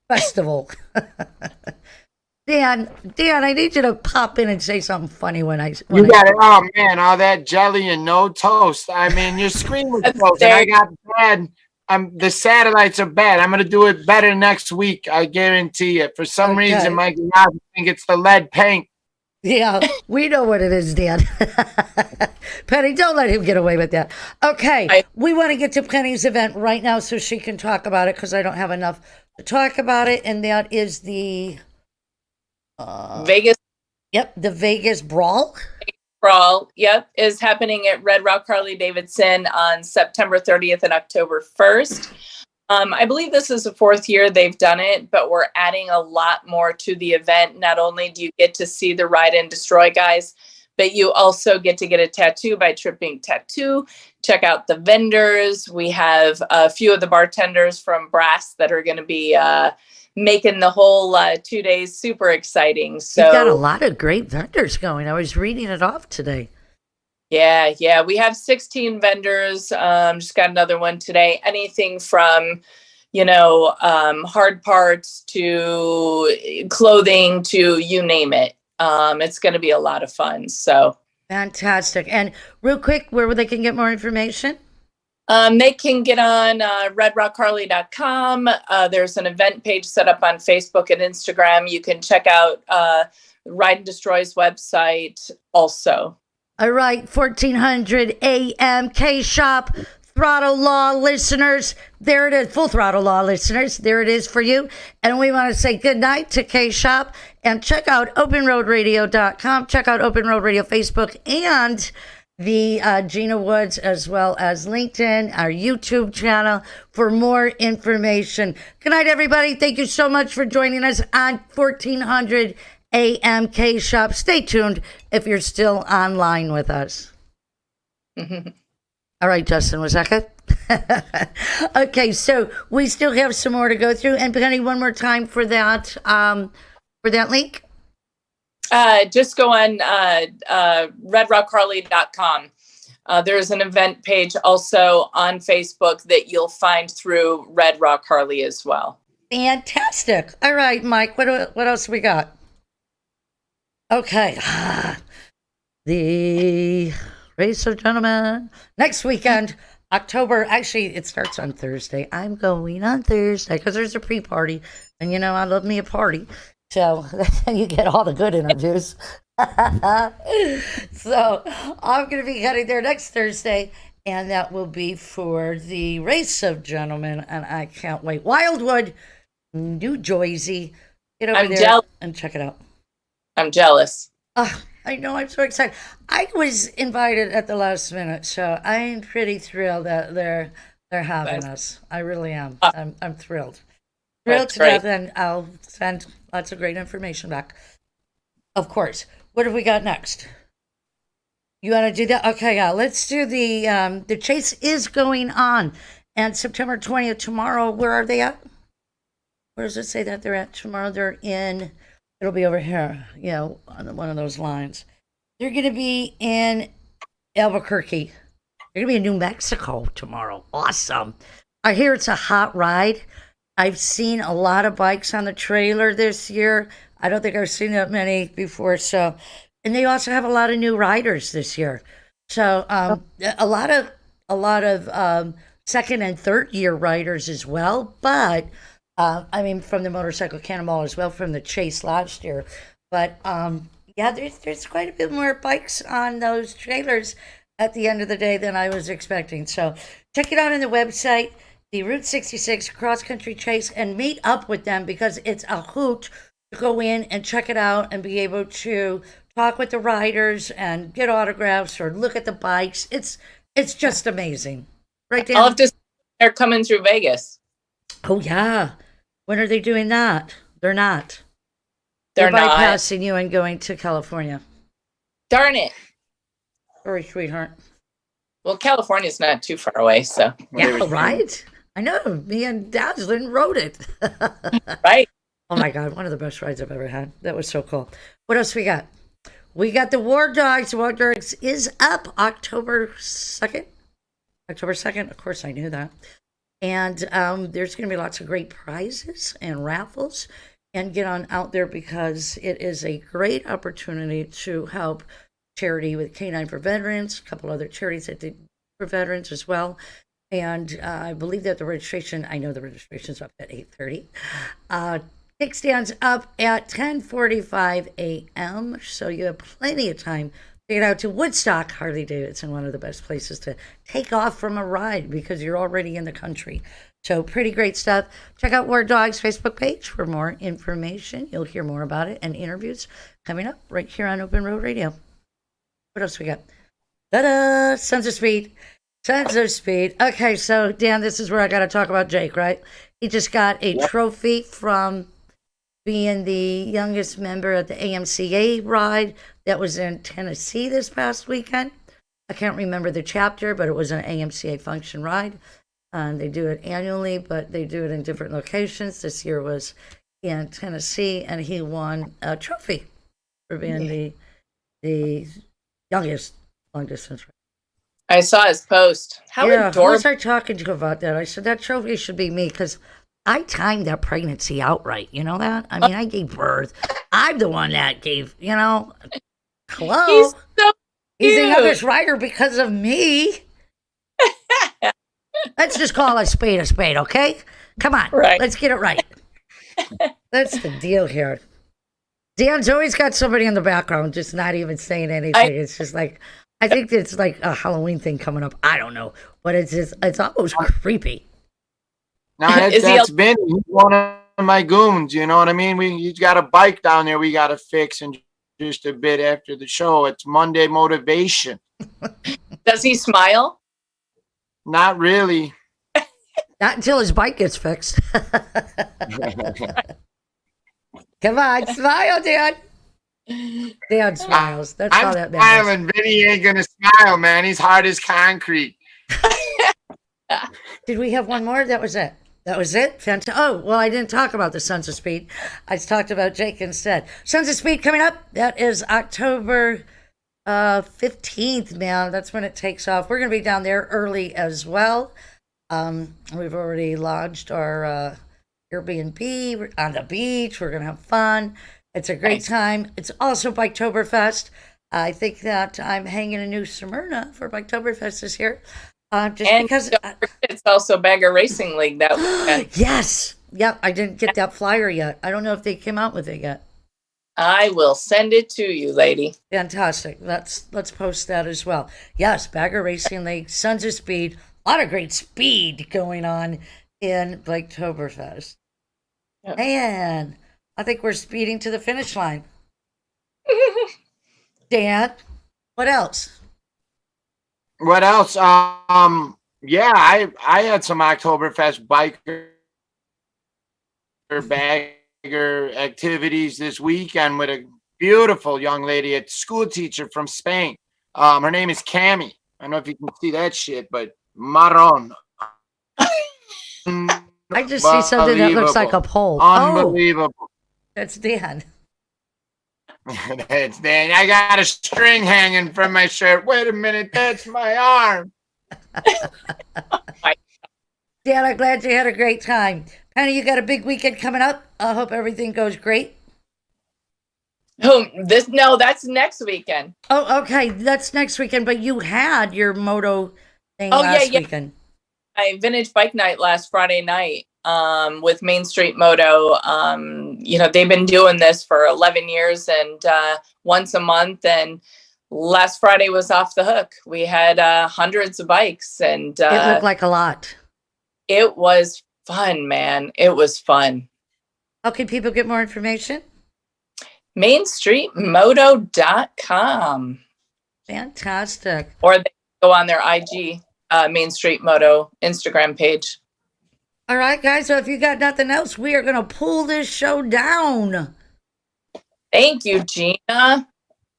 festival. Dan, I need you to pop in and say something funny when I got it. Oh man, all that jelly and no toast. I mean, your screen was closed, and I got bad. The satellites are bad. I'm gonna do it better next week. I guarantee it. For some reason, Mike and I think it's the lead paint. Yeah, we know what it is, Dan. Penny, don't let him get away with that. Okay, we want to get to Penny's event right now so she can talk about it because I don't have enough to talk about it, and that is the Vegas. Yep, the Vegas Brawl. Yep, is happening at Red Rock Harley Davidson on September 30th and October 1st. I believe this is the 4th year they've done it, but we're adding a lot more to the event. Not only do you get to see the Ride and Destroy guys, but you also get to get a tattoo by Tripping Tattoo. Check out the vendors. We have a few of the bartenders from Brass that are going to be making the whole 2 days super exciting. So You've got a lot of great vendors going. I was reading it off today. Yeah. We have 16 vendors. Just got another one today. Anything from, hard parts to clothing to you name it. It's going to be a lot of fun. So Fantastic. And real quick, where they can get more information? they can get on redrockharley.com. There's an event page set up on Facebook and Instagram. You can check out Ride and Destroy's website also. All right, 1400 AM K-Shop, Throttle Law listeners. There it is, Full Throttle Law listeners. There it is for you. And we want to say good night to K-Shop and check out openroadradio.com. Check out Open Road Radio Facebook and the Gina Woods, as well as LinkedIn, our YouTube channel for more information. Good night, everybody. Thank you so much for joining us on 1400 AM K-Shop. Stay tuned if you're still online with us. All right, Justin, was that good? Okay, so we still have some more to go through. And Penny, one more time for that link. Just go on redrockharley.com. There's an event page also on Facebook that you'll find through Red Rock Harley as well. Fantastic. All right, Mike, what else we got? Okay. The Race of Gentlemen. Next weekend, October. Actually, it starts on Thursday. I'm going on Thursday because there's a pre-party. And, I love me a party. So you get all the good interviews. So I'm going to be heading there next Thursday. And that will be for the Race of Gentlemen. And I can't wait. Wildwood, New Jersey. Get over there and check it out. I'm jealous. I know. I'm so excited. I was invited at the last minute, so I'm pretty thrilled that they're having us. I really am. I'm thrilled. Thrilled to death, and I'll send lots of great information back. Of course. What have we got next? You want to do that? Okay, yeah. Let's do the chase is going on, and September 20th tomorrow. Where are they at? Where does it say that they're at tomorrow? They're in. It'll be over here, on one of those lines. They're going to be in Albuquerque. They're going to be in New Mexico tomorrow. Awesome. I hear it's a hot ride. I've seen a lot of bikes on the trailer this year. I don't think I've seen that many before. So, and they also have a lot of new riders this year. So, a lot of second and third year riders as well. But from the Motorcycle Cannonball as well, from the chase last year. But there's quite a bit more bikes on those trailers at the end of the day than I was expecting. So check it out on the website, the Route 66 Cross Country Chase, and meet up with them because it's a hoot to go in and check it out and be able to talk with the riders and get autographs or look at the bikes. It's just amazing. Right, Dan? I'll have to. They're coming through Vegas. Oh, yeah. When are they doing that? They're not. They're not. bypassing you and going to California. Darn it. Sorry, sweetheart. Well, California's not too far away, so. Yeah, right? I know. Me and Dazzlin rode it. Right. Oh, my God. One of the best rides I've ever had. That was so cool. What else we got? We got the War Dogs. War Dogs is up October 2nd. October 2nd. Of course, I knew that. And there's going to be lots of great prizes and raffles. And get on out there because it is a great opportunity to help charity with Canine for Veterans, a couple other charities that did for veterans as well. And I believe that the registration, I know the registration's up at 8:30. Kick stands up at 10:45 a.m. So you have plenty of time to get out to Woodstock, Harley-Davidson, one of the best places to take off from a ride because you're already in the country. So pretty great stuff. Check out War Dogs Facebook page for more information. You'll hear more about it and interviews coming up right here on Open Road Radio. What else we got? Ta-da! Sons of Speed. Sons of Speed. Okay, so Dan, this is where I got to talk about Jake, right? He just got a trophy from being the youngest member of the AMCA ride, that was in Tennessee this past weekend. I can't remember the chapter, but it was an AMCA function ride. They do it annually, but they do it in different locations. This year was in Tennessee, and he won a trophy for being the youngest long distance rider. I saw his post. How Who adorable. was I talking to about that? I said, that trophy should be me because I timed that pregnancy outright. You know that? I mean, I gave birth. I'm the one that gave, hello. He's so He's the cute. youngest rider because of me. Let's just call a spade, okay? Come on. Right. Let's get it right. That's the deal here. Dan's always got somebody in the background just not even saying anything. It's just like, I think it's like a Halloween thing coming up. I don't know. But it's almost creepy. No, that's been he's one of my goons. You know what I mean? He's got a bike down there we got to fix in just a bit after the show. It's Monday Motivation. Does he smile? Not really. Not until his bike gets fixed. Come on, smile, Dan. Dan smiles. That's all that matters. I'm smiling. Vinny ain't going to smile, man. He's hard as concrete. Did we have one more? That was it. That was it? Fantastic. Oh, well, I didn't talk about the Sons of Speed. I talked about Jake instead. Sons of Speed coming up. That is October 15th, man. That's when it takes off. We're going to be down there early as well. We've already launched our Airbnb. We're on the beach. We're going to have fun. It's a great time. It's also Biketoberfest. I think that I'm hanging a new Smyrna for Biketoberfest this year. Because it's also Bagger Racing League that weekend. Yes. Yep. I didn't get that flyer yet. I don't know if they came out with it yet. I will send it to you, lady. Fantastic. Let's post that as well. Yes, Bagger Racing League, Sons of Speed. A lot of great speed going on in Biketoberfest. Yep. Man, I think we're speeding to the finish line. Dan, what else? What else? Yeah, I had some Oktoberfest bagger activities this weekend with a beautiful young lady, a school teacher from Spain. Her name is Cami. I don't know if you can see that shit, but marron. I just see something that looks like a pole. Unbelievable. Oh, that's Dan. That's Dan. I got a string hanging from my shirt. Wait a minute, that's my arm. Dan, I'm glad you had a great time. Penny, you got a big weekend coming up. I hope everything goes great. No, that's next weekend. Oh, okay. That's next weekend, but you had your moto thing last weekend. I vintage bike night last Friday night with Main Street Moto. They've been doing this for 11 years and once a month. And last Friday was off the hook. We had hundreds of bikes and it looked like a lot. It was fun, man. It was fun. How can people get more information? MainStreetMoto.com. Fantastic. Or they go on their IG, Main Street Moto Instagram page. All right, guys. So if you got nothing else, we are going to pull this show down. Thank you, Gina.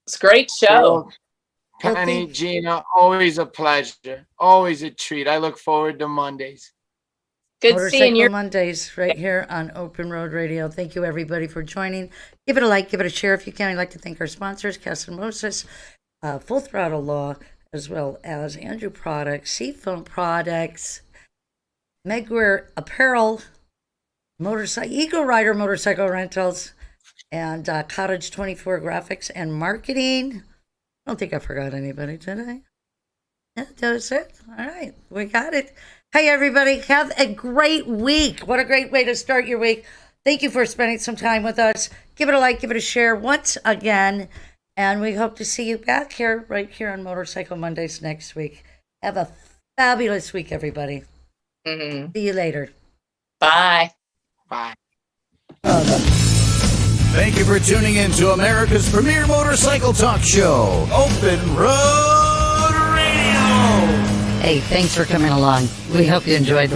It's a great show. Penny, Gina, always a pleasure. Always a treat. I look forward to Mondays. Good Motorcycle seeing you. Mondays right here on Open Road Radio. Thank you, everybody, for joining. Give it a like, give it a share if you can. I'd like to thank our sponsors, Casimosis, Full Throttle Law, as well as Andrew Products, Seafoam Products, Megwear Apparel, Eagle Rider Motorcycle Rentals, and Cottage 24 Graphics and Marketing. I don't think I forgot anybody, did I? Yeah, that was it. All right, we got it. Hey, everybody, have a great week. What a great way to start your week. Thank you for spending some time with us. Give it a like, give it a share once again. And we hope to see you back here, right here on Motorcycle Mondays next week. Have a fabulous week, everybody. Mm-hmm. See you later. Bye. Bye. Thank you for tuning in to America's premier motorcycle talk show, Open Road Radio. Hey, thanks for coming along. We hope you enjoyed